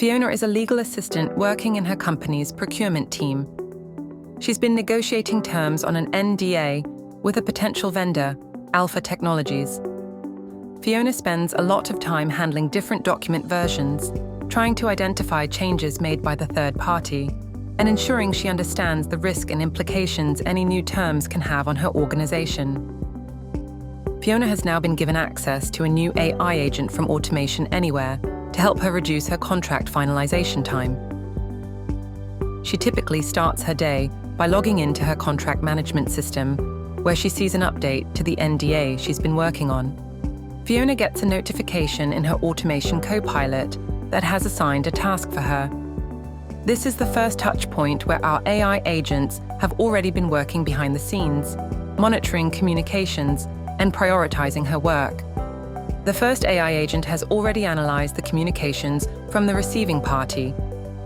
Fiona is a legal assistant working in her company's procurement team. She's been negotiating terms on an NDA with a potential vendor, Alpha Technologies. Fiona spends a lot of time handling different document versions, trying to identify changes made by the third party, and ensuring she understands the risk and implications any new terms can have on her organization. Fiona has now been given access to a new AI agent from Automation Anywhere to help her reduce her contract finalization time. She typically starts her day by logging into her contract management system, where she sees an update to the NDA she's been working on. Fiona gets a notification in her Automation Copilot that has assigned a task for her. This is the first touch point where our AI agents have already been working behind the scenes, monitoring communications and prioritizing her work. The first AI agent has already analyzed the communications from the receiving party.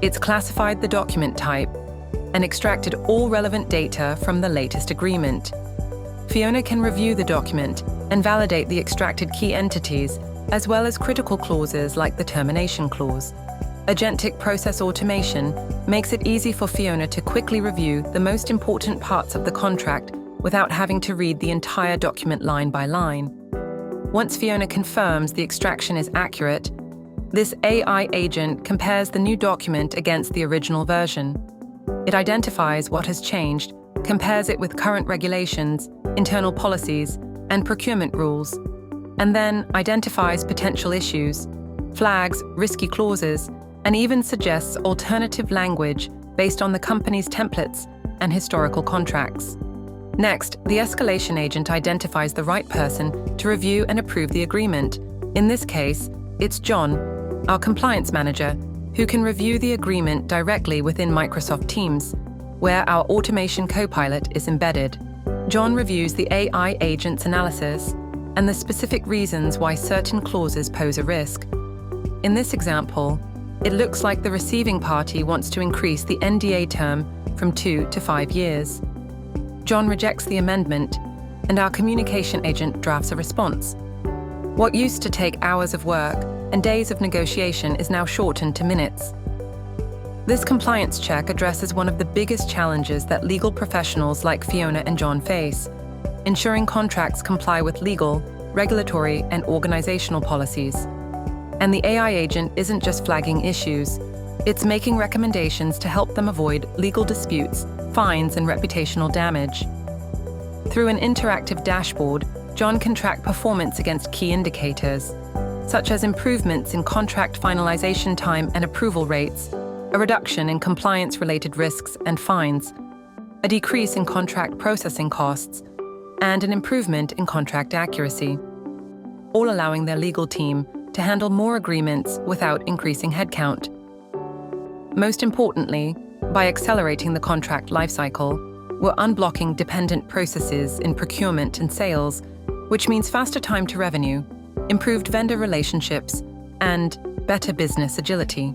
It's classified the document type and extracted all relevant data from the latest agreement. Fiona can review the document and validate the extracted key entities, as well as critical clauses like the termination clause. Agentic process automation makes it easy for Fiona to quickly review the most important parts of the contract without having to read the entire document line by line. Once Fiona confirms the extraction is accurate, this AI agent compares the new document against the original version. It identifies what has changed, compares it with current regulations, internal policies, and procurement rules, and then identifies potential issues, flags risky clauses, and even suggests alternative language based on the company's templates and historical contracts. Next, the Escalation agent identifies the right person to review and approve the agreement. In this case, it's John, our compliance manager, who can review the agreement directly within Microsoft Teams, where our Automation Copilot is embedded. John reviews the AI agent's analysis and the specific reasons why certain clauses pose a risk. In this example, it looks like the receiving party wants to increase the NDA term from 2 to 5 years. John rejects the amendment, and our communication agent drafts a response. What used to take hours of work and days of negotiation is now shortened to minutes. This compliance check addresses one of the biggest challenges that legal professionals like Fiona and John face, ensuring contracts comply with legal, regulatory, and organizational policies. And the AI agent isn't just flagging issues, it's making recommendations to help them avoid legal disputes, fines, and reputational damage. Through an interactive dashboard, John can track performance against key indicators, such as improvements in contract finalization time and approval rates, a reduction in compliance-related risks and fines, a decrease in contract processing costs, and an improvement in contract accuracy, all allowing their legal team to handle more agreements without increasing headcount. Most importantly, by accelerating the contract lifecycle, we're unblocking dependent processes in procurement and sales, which means faster time to revenue, improved vendor relationships, and better business agility.